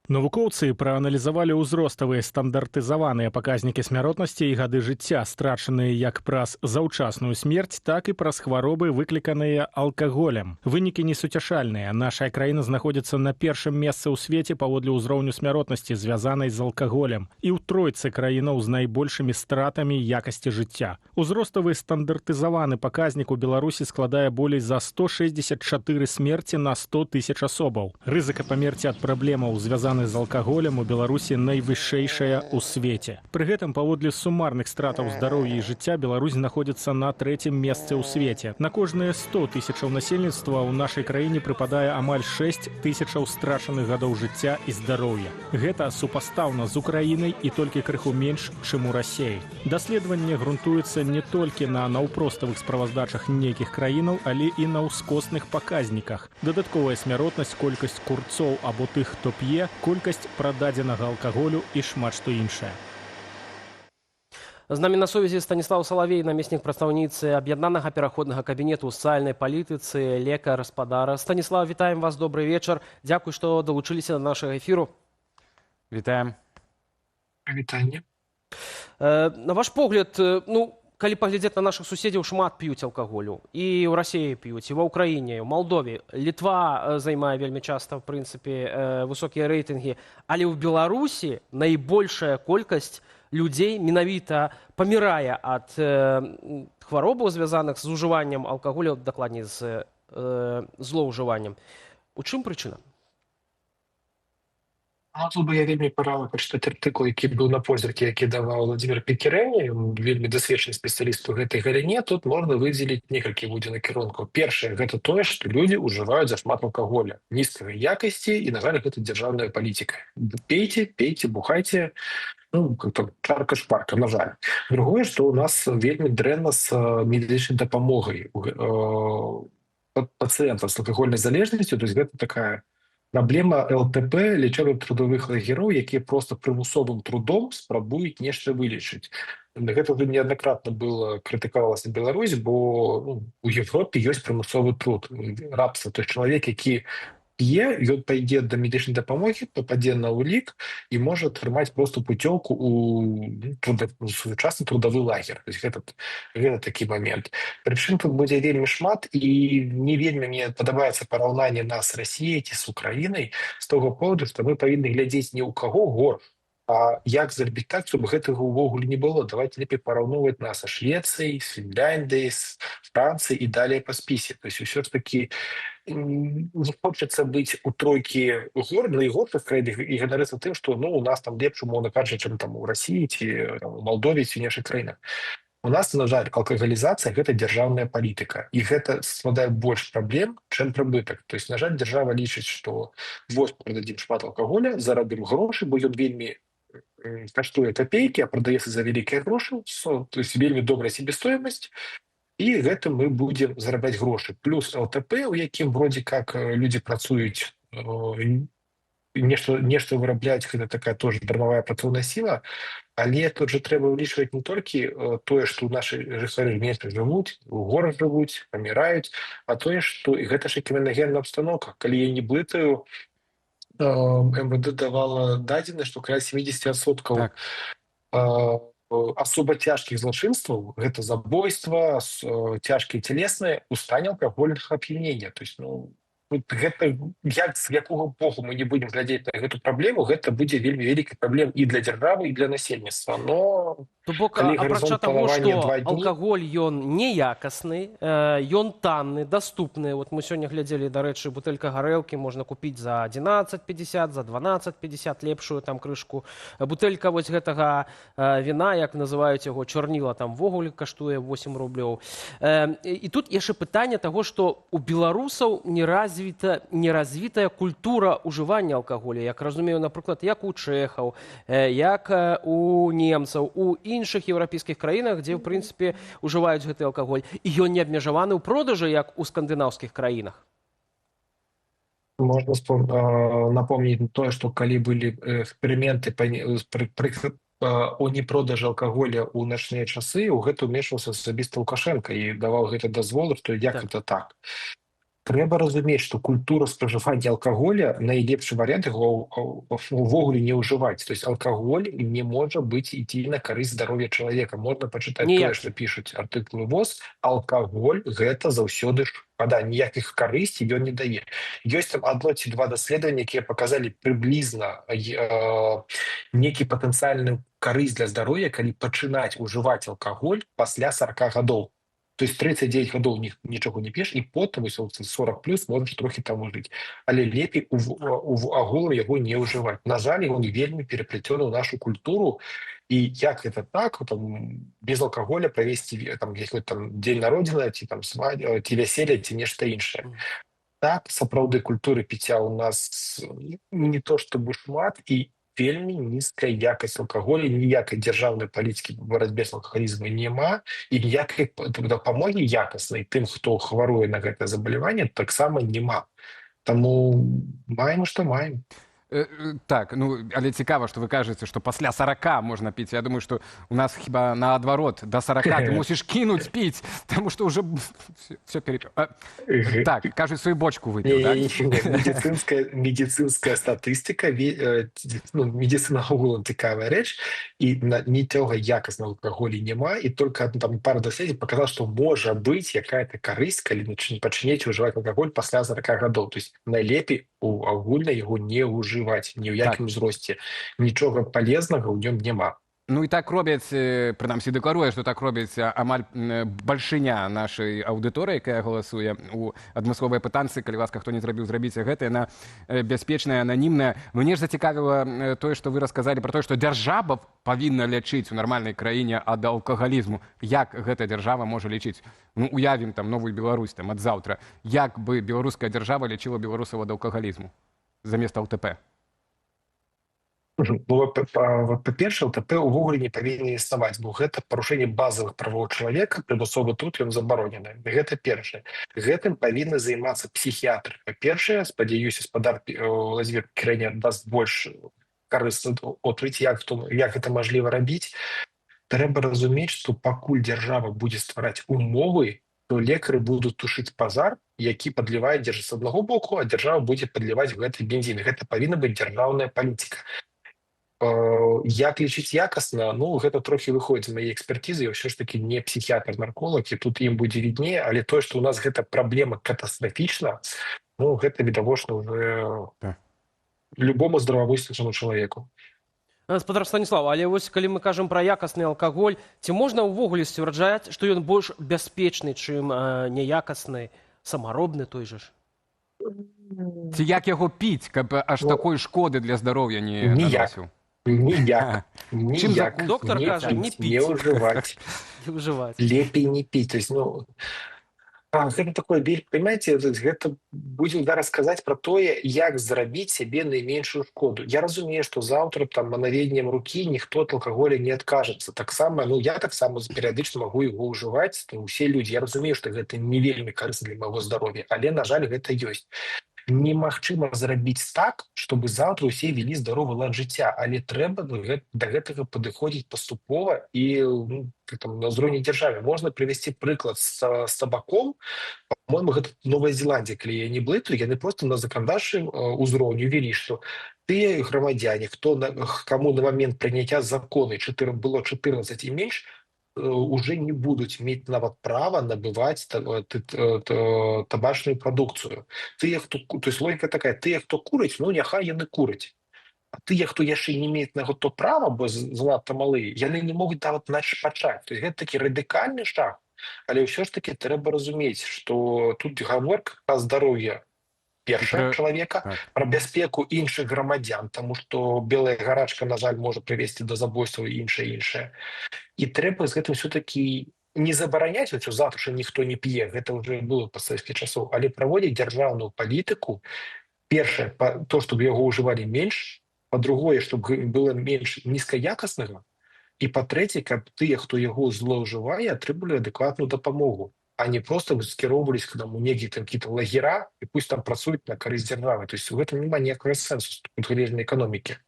Навукоўцы прааналізавалі ўзроставыя стандартызаваныя паказнікі смяротнасці і гады жыцця, страчаныя як праз заўчасную смерць, так і праз хваробы, выкліканыя алкаголем. Вынікі несуцяшальныя. Наша краіна знаходзіцца на першым месцы ў свеце паводле ўзроўню смяротнасці, звязанай з алкаголем, і ў тройцы краінаў з найбольшымі стратамі якасці жыцця. Узроставы стандартызаваны паказнік у Беларусі складае болей за 164 смерці на 100 тысяч асобаў. Рызыка памерці ад праблемаў, звязаных з алкаголем у Беларусі найвышэйшая ў свеце. Пры гэтым паводле сумарных стратаў здароўя і жыцця Беларусь знаходзіцца на трэцім месцы ў свеце. На кожныя 100 тысячаў насельніцтва ў нашай краіне прыпадае амаль 6 тысячаў страчаных гадоў жыцця і здароўя. Гэта супастаўна з Украінай і толькі крыху менш, чым у Расіі. Даследаванне грунтуецца не толькі на наўпроставых справаздачах нейкіх краінаў, але і на ўскосных паказніках. Дадатковая смяротнасць, колькасць курцоў або тых, хто п'е, колькасць прададзенага алкаголю і шмат што іншае. З намі на сувязі Станіслав Салавей, намеснік прадстаўніцы аб'яднанага пераходнага кабінету ў сацыяльнай палітыцы, лекар спадара. Станіслав, вітаем вас, добры вечар. Дзякуй, што далучыліся да нашага эфіру. Вітаем. Вітанне. На ваш погляд, калі паглядзець на нашых суседзяў, шмат п'юць алкаголю. І ў Расіі п'юць, і ва Ўкраіне, і ў Малдове. Літва займае вельмі часта, в прынцыпе, высокія рэйтынгі. Але ў Беларусі найбольшая колькасць людзей менавіта памірае ад хваробаў, звязаных з ужываннем алкаголю, дакладней, з злоўжываннем. У чым прычына? Тут бы я вельмі парала пачытаць артыкул, які быў на позіркі, які даваў Владзімір Пекірэні, вельмі дасведчаны спецыяліст у гэтай галіне. Тут можна выдзеліць некалькі будзе накірункаў. Першае, гэта тое, што людзі ўжываюць зашмат алкаголя, нізкай якасці, і, на жаль, гэта дзяржаўная палітыка. Пейце, пейце, бухайце, чарка шпарка, на жаль. Другое, што ў нас вельмі дрэнна з медычнай дапамогай пацыентаў з алкагольнай залежнасцю, то есть гэта такая праблема ЛТП, лечебно-трудовых лагероў, якія проста прымусовым трудом спрабуюць нешта вылечыць. Гэта уже неаднакратна было крытыкавалася Беларусь, бо у Европе ёсць прымусовы труд. Рабства, то есть чалавек, які п'е, ён пайдзе да медычнай дапамогі, пападзе на ўлік і можа атрымаць просто пуцёўку ў сучасны трудовы лагер. То есть гэта такі момент. Прычын тут будзе вельмі шмат, і не вельмі мне падабаецца параўнанне нас з Расіяй ці з Украінай з того поводу, што мы павінны глядзець не ў каго горш, а як зрабіць так, щоб гэтага ўвогуле не было. Давайте лепей параўноўваць нас са Швецыяй, з Фінляндыяй, з Францыяй і далей па спісе. То есть ўсё ж такі не хочацца быць у тройкі найгоршых краінах і ганарыцца тым, што у нас там лепш, умоўна кажучы, чым там у Расіі ці у Малдове ці іншых краінах. У нас, на жаль, алкагалізацыя – гэта дзяржаўная палітыка. І гэта складае больш праблем, чым прыбытак. То есть, на жаль, дзяржава лічыць, што вось прададзім шмат алкаголя, зарабім грошы, бо ён вельмі каштуе капейкі, а прадаецца за вялікія грошы, то есть вельмі добрая себестоимасць, і гэтым мы будзем зарабляць грошы. Плюс ЛТП, у якім вроде как людзі працуюць, нешта вырабляюць, гэта такая тоже дармавая працоўная сіла, але тут же трэба ўлічваць не толькі тое, што нашы жыхары менш жывуць, у горах жывуць, паміраюць, а тое, што гэта ж і крымінагенная абстаноўка. Калі я не блытаю, МВД давала дадзены, што каля 70% асоба цяжкіх злачынстваў, гэта забойства, цяжкія цялесныя, у стане алкагольнага ап'янення. То есть, гэта з якога боку мы не будзем глядзець на гэту праблему, гэта будзе вельмі вялікай праблемай і для дзяржавы, і для насельніцтва. Но то бок, апрача таго, што алкаголь ён неякасны, ён танны, даступны. Вот мы сёння глядзелі, дарэчы, бутэлька гарэлкі можна купіць за 11,50, за 12,50 лепшую там крышку. Бутэлька вось гэтага віна, як называюць яго, чорніла, там ввогуле каштуе 8 рублёў. І тут яшчэ пытанне таго, што у беларусаў неразвітая культура ўжывання алкаголю. Як разумею, напрыклад, як у чэхаў, як у немцаў, у іншых еўрапейскіх краінах, дзе, в прынцыпе, ужываюць гэты алкаголь. І ён не абмежаваны ў продажы, як у скандынаўскіх краінах. Можна напомніць тое, што калі былі эксперыменты о непродажы алкаголя ў начныя часы, у гэта ўмешваўся асабіста Лукашенко і даваў гэта дазволы, што як гэта так. Трэба разумець, што культура спажывання алкаголя найлепшы варыянт яго увогуле не ўжываць. То есть алкаголь не можа быць ідці на карысць здароўя чалавека. Можна пачытаць тое, што Ніякі. пішуць артыкулы ВОЗ. Алкаголь гэта заўсёды шкада, ніякіх карысці ён не дае. Ёсць там адно ці два даследавання, якія паказалі прыблізна некі патэнцыяльную карысць для здароўя, калі пачынаць ужываць алкаголь пасля 40 гадоў. То есть 39 гадоў нічого не п'еш, і потым 40 плюс можаш трохі там ужыць. Але лепей агулам яго не ўжываць. На жаль, ён вельмі пераплецёны ў нашу культуру, і як гэта так, там, без алкаголя правесці там, дзень народзіны, ці там ці вяселле, ці нешта іншае. Так, сапраўды культуры піцця ў нас не то чтобы шмат, і вельмі нізкая якасць алкаголя, ніякай дзяржаўнай палітыкі па барацьбе з алкагалізмам няма, і ніякай дапамогі якаснай тым, хто хваруе на гэтае забаляванне, таксама няма. Таму маем, што маем. Так, ну, але цікава, што вы кажаце, што пасля 40 можна піць. Я думаю, што у нас хіба наадварот, да 40 ты мусіш кінуць піць, таму што ўжо все перепіў. Так, кажуць, сваю бочку выпіў, так? Медицинская статыстика, медицина агулам цікавая рэч, і нічога якаснага алкаголя няма, і толькі там пара даследаў паказала, што можа быць якая-то карысць, калі пачнеце ўжываць алкаголь пасля 40 гадоў. То есть найлепей агульна яго не ўжываць. Ні ў якім узросце. Нічога палезнага ў нём няма. Ну і так робяць, прынамсі дэкларуе, што так робяць амаль бальшыня нашай аўдыторыі, якая галасуе у адмысловыя пытанцы. Калі ласка, хто не зрабіў, зрабіце гэта. Яна бяспечная, ананімная. Мне ж зацікавіла тое, што вы расказалі пра тое, што дзяржава павінна лячыць у нармальнай краіне ад алкагалізму. Як гэта дзяржава можа лічыць? Ну, уявім там новую Беларусь там ад заўтра. Як бы беларуская дзяржава лячыла беларусаў ад алкагалізму замест ЛТП? Па-першае, ЛТП увогуле не павінен існаваць, бо гэта парушэнне базавых правоў чалавека, прымусовы труд ён забаронены. Гэта першае. Гэтым павінны займацца псіхіатры. Па-першае, спадзяюся, спадар Владзімір Кірэнер даст больш карысны ответ, як гэта мажліва рабіць. Трэба разумець, што пакуль дзяржава будзе ствараць умовы, то лекары будуць тушыць пажар, які падлівае з аднаго боку, а дзяржава будзе падліваць гэты бензін. Гэта павінна быць дзяржаўная палітыка. Як лічыць якасна, ну, гэта трохі выходзіць з мае экспертызы, я ўсё ж такі не псіхіатр-нарколог, і тут ім будзе віднее, але тое, што ў нас гэта праблема катастрафічна, ну, гэта відавочна ўжо любому здравамыслящаму чалавеку. Спадар Станіслав, але вось калі мы кажам пра якасны алкаголь, ці можна ўвогуле сцвярджаць, што ён больш бяспечны, чым няякасны, самаробны той жа ж? Ці як яго піць, каб аж такой шкоды для здароўя не наносіў? Ніяк. Доктор кажа, не піць. Не ўжываць. Не ўжываць. Лепей не піць. То есть, ну, гэта такое, понимаете, гэта будзем зараз казаць пра тое, як зрабіць сябе найменшую шкоду. Я разумею, што заўтра там манавеннем рукі ніхто ад алкаголя не адкажацца. Таксама, ну, я таксама перыядычна магу яго ўжываць, усе людзі. Я разумею, што гэта не вельмі карысна для майго здароўя, але, на жаль, гэта ёсць. Немагчыма зрабіць так, чтобы заўтра ўсе вялі здаровы лад жыцця, але трэба да гэтага падыходзіць паступова і на ўзроўні дзяржавы. Можна прывесці прыклад з табаком. По-моему, гэта Новая Зеландія, калі я не блытаю, яны просто на заканадаўчым узроўні ввялі, што тыя грамадзяне, каму на момент прыняцця закону было 14 і менш, уже не будуць мець нават права набываць табачную прадукцыю. То есть логіка такая, тыя, хто курыць, ну няхай яны курыць. А тыя, хто яшчэ не меюць на гэта права, бо занадта малыя, яны не могуць нават пачаць. То есть гэта такі радыкальны шаг. Але ўсё ж такі трэба разумець, што тут гаворка пра здароўе першага чалавека, пра бяспеку іншых грамадзян, таму што белая гарачка, на жаль, можа прывесці да забойстваў і іншае. І трэба з гэтым все-таки не забараняць, що завтра ніхто не п'е, гэта вже было па савецкіх часоў, але праводзіць дзяржаўную палітыку. Першае, то, чтобы яго ўжывалі менш, па-другое, чтобы было менш нізкаякаснага, і па-трэцяе, каб тыя, хто яго злоўжывае, атрымалі адэкватную дапамогу, а не просто скіроўвались к нам у некие какие-то лагера, и пусть там працуюць на карысць дзяржавы. То есть в этом няма ніякага сэнсу з гледжання эканомікі.